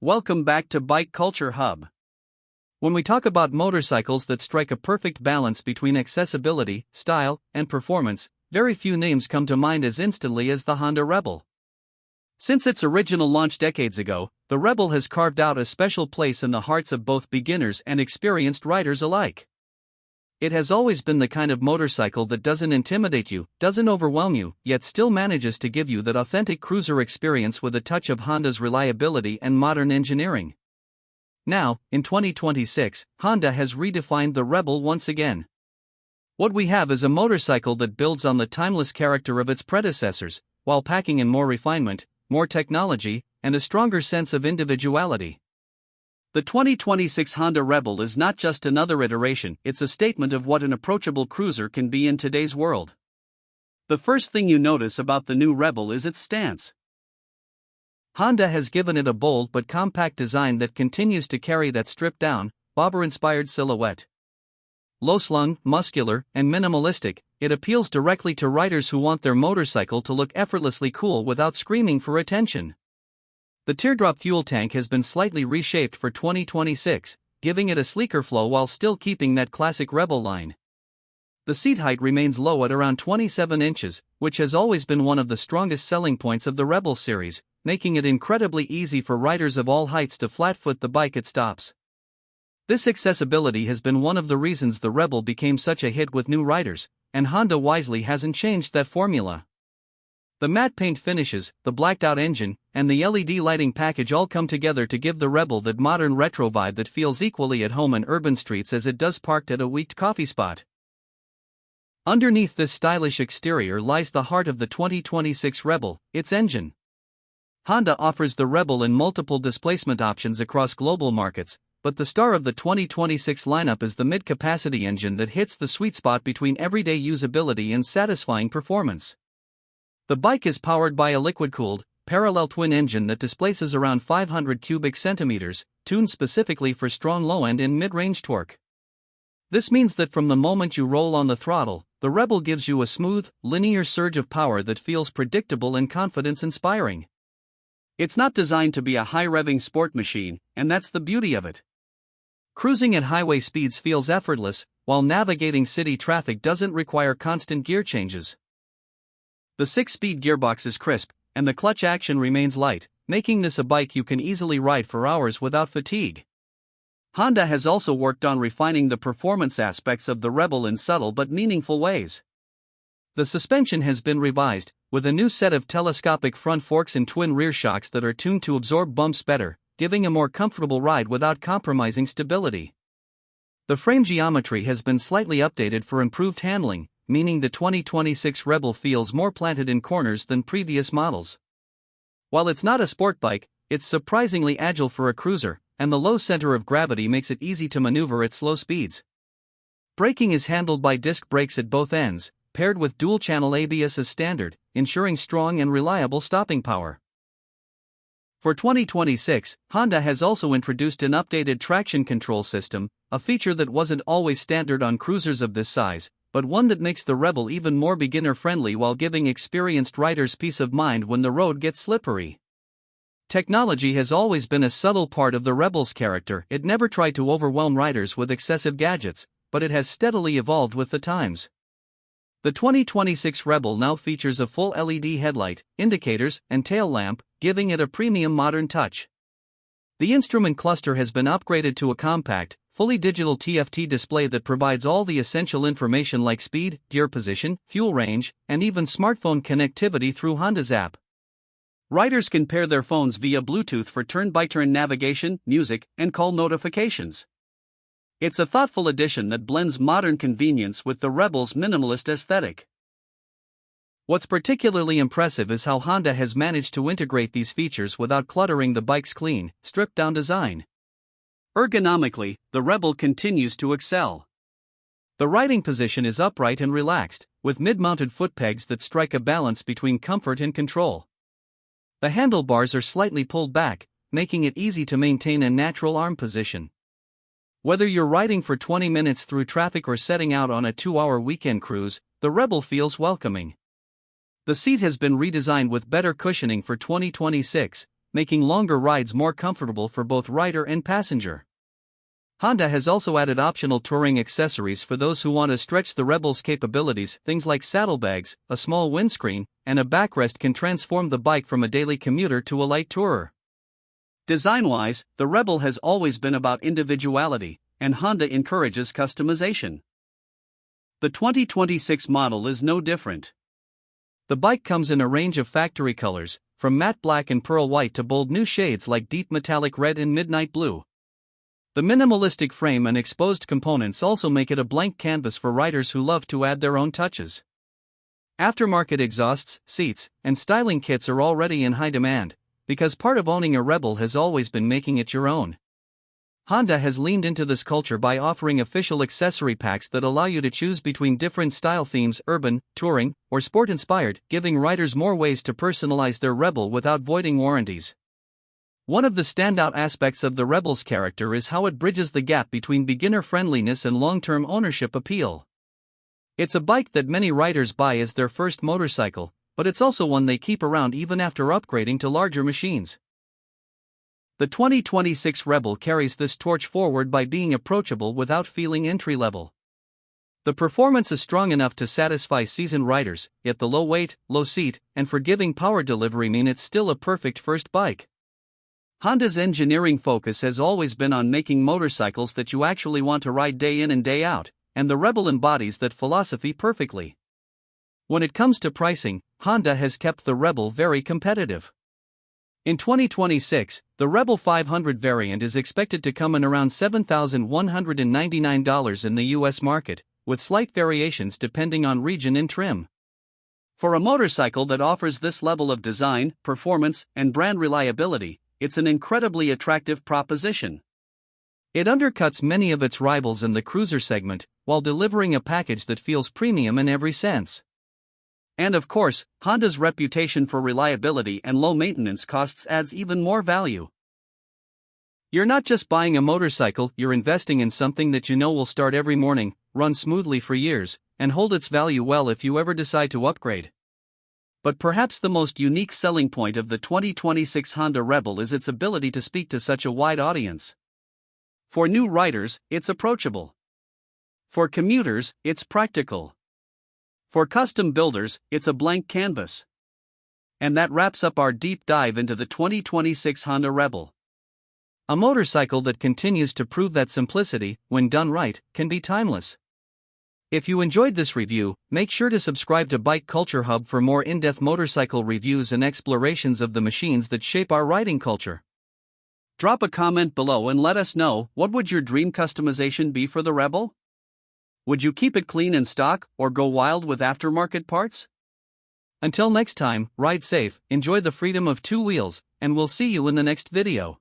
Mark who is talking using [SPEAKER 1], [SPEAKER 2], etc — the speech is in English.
[SPEAKER 1] Welcome back to Bike Culture Hub. When we talk about motorcycles that strike a perfect balance between accessibility, style, and performance, very few names come to mind as instantly as the Honda Rebel. Since its original launch decades ago, the Rebel has carved out a special place in the hearts of both beginners and experienced riders alike. It has always been the kind of motorcycle that doesn't intimidate you, doesn't overwhelm you, yet still manages to give you that authentic cruiser experience with a touch of Honda's reliability and modern engineering. Now, in 2026, Honda has redefined the Rebel once again. What we have is a motorcycle that builds on the timeless character of its predecessors, while packing in more refinement, more technology, and a stronger sense of individuality. The 2026 Honda Rebel is not just another iteration, it's a statement of what an approachable cruiser can be in today's world. The first thing you notice about the new Rebel is its stance. Honda has given it a bold but compact design that continues to carry that stripped-down, bobber-inspired silhouette. Low-slung, muscular, and minimalistic, it appeals directly to riders who want their motorcycle to look effortlessly cool without screaming for attention. The teardrop fuel tank has been slightly reshaped for 2026, giving it a sleeker flow while still keeping that classic Rebel line. The seat height remains low at around 27 inches, which has always been one of the strongest selling points of the Rebel series, making it incredibly easy for riders of all heights to flat-foot the bike at stops. This accessibility has been one of the reasons the Rebel became such a hit with new riders, and Honda wisely hasn't changed that formula. The matte paint finishes, the blacked-out engine, and the LED lighting package all come together to give the Rebel that modern retro vibe that feels equally at home in urban streets as it does parked at a weak coffee spot. Underneath this stylish exterior lies the heart of the 2026 Rebel, its engine. Honda offers the Rebel in multiple displacement options across global markets, but the star of the 2026 lineup is the mid-capacity engine that hits the sweet spot between everyday usability and satisfying performance. The bike is powered by a liquid-cooled, parallel twin engine that displaces around 500 cubic centimeters, tuned specifically for strong low-end and mid-range torque. This means that from the moment you roll on the throttle, the Rebel gives you a smooth, linear surge of power that feels predictable and confidence-inspiring. It's not designed to be a high-revving sport machine, and that's the beauty of it. Cruising at highway speeds feels effortless, while navigating city traffic doesn't require constant gear changes. The 6-speed gearbox is crisp, and the clutch action remains light, making this a bike you can easily ride for hours without fatigue. Honda has also worked on refining the performance aspects of the Rebel in subtle but meaningful ways. The suspension has been revised, with a new set of telescopic front forks and twin rear shocks that are tuned to absorb bumps better, giving a more comfortable ride without compromising stability. The frame geometry has been slightly updated for improved handling, meaning the 2026 Rebel feels more planted in corners than previous models. While it's not a sport bike, it's surprisingly agile for a cruiser, and the low center of gravity makes it easy to maneuver at slow speeds. Braking is handled by disc brakes at both ends, paired with dual-channel ABS as standard, ensuring strong and reliable stopping power. For 2026, Honda has also introduced an updated traction control system, a feature that wasn't always standard on cruisers of this size, but one that makes the Rebel even more beginner-friendly while giving experienced riders peace of mind when the road gets slippery. Technology has always been a subtle part of the Rebel's character. It never tried to overwhelm riders with excessive gadgets, but it has steadily evolved with the times. The 2026 Rebel now features a full LED headlight, indicators, and tail lamp, giving it a premium modern touch. The instrument cluster has been upgraded to a compact, fully digital TFT display that provides all the essential information like speed, gear position, fuel range, and even smartphone connectivity through Honda's app. Riders can pair their phones via Bluetooth for turn-by-turn navigation, music, and call notifications. It's a thoughtful addition that blends modern convenience with the Rebel's minimalist aesthetic. What's particularly impressive is how Honda has managed to integrate these features without cluttering the bike's clean, stripped-down design. Ergonomically, the Rebel continues to excel. The riding position is upright and relaxed, with mid-mounted foot pegs that strike a balance between comfort and control. The handlebars are slightly pulled back, making it easy to maintain a natural arm position. Whether you're riding for 20 minutes through traffic or setting out on a 2-hour weekend cruise, the Rebel feels welcoming. The seat has been redesigned with better cushioning for 2026, making longer rides more comfortable for both rider and passenger. Honda has also added optional touring accessories for those who want to stretch the Rebel's capabilities. Things like saddlebags, a small windscreen, and a backrest can transform the bike from a daily commuter to a light tourer. Design-wise, the Rebel has always been about individuality, and Honda encourages customization. The 2026 model is no different. The bike comes in a range of factory colors, from matte black and pearl white to bold new shades like deep metallic red and midnight blue. The minimalistic frame and exposed components also make it a blank canvas for riders who love to add their own touches. Aftermarket exhausts, seats, and styling kits are already in high demand, because part of owning a Rebel has always been making it your own. Honda has leaned into this culture by offering official accessory packs that allow you to choose between different style themes: urban, touring, or sport-inspired, giving riders more ways to personalize their Rebel without voiding warranties. One of the standout aspects of the Rebel's character is how it bridges the gap between beginner friendliness and long-term ownership appeal. It's a bike that many riders buy as their first motorcycle, but it's also one they keep around even after upgrading to larger machines. The 2026 Rebel carries this torch forward by being approachable without feeling entry-level. The performance is strong enough to satisfy seasoned riders, yet the low weight, low seat, and forgiving power delivery mean it's still a perfect first bike. Honda's engineering focus has always been on making motorcycles that you actually want to ride day in and day out, and the Rebel embodies that philosophy perfectly. When it comes to pricing, Honda has kept the Rebel very competitive. In 2026, the Rebel 500 variant is expected to come in around $7,199 in the US market, with slight variations depending on region and trim. For a motorcycle that offers this level of design, performance, and brand reliability, it's an incredibly attractive proposition. It undercuts many of its rivals in the cruiser segment, while delivering a package that feels premium in every sense. And of course, Honda's reputation for reliability and low maintenance costs adds even more value. You're not just buying a motorcycle, you're investing in something that you know will start every morning, run smoothly for years, and hold its value well if you ever decide to upgrade. But perhaps the most unique selling point of the 2026 Honda Rebel is its ability to speak to such a wide audience. For new riders, it's approachable. For commuters, it's practical. For custom builders, it's a blank canvas. And that wraps up our deep dive into the 2026 Honda Rebel. A motorcycle that continues to prove that simplicity, when done right, can be timeless. If you enjoyed this review, make sure to subscribe to Bike Culture Hub for more in-depth motorcycle reviews and explorations of the machines that shape our riding culture. Drop a comment below and let us know, what would your dream customization be for the Rebel? Would you keep it clean and stock, or go wild with aftermarket parts? Until next time, ride safe, enjoy the freedom of two wheels, and we'll see you in the next video.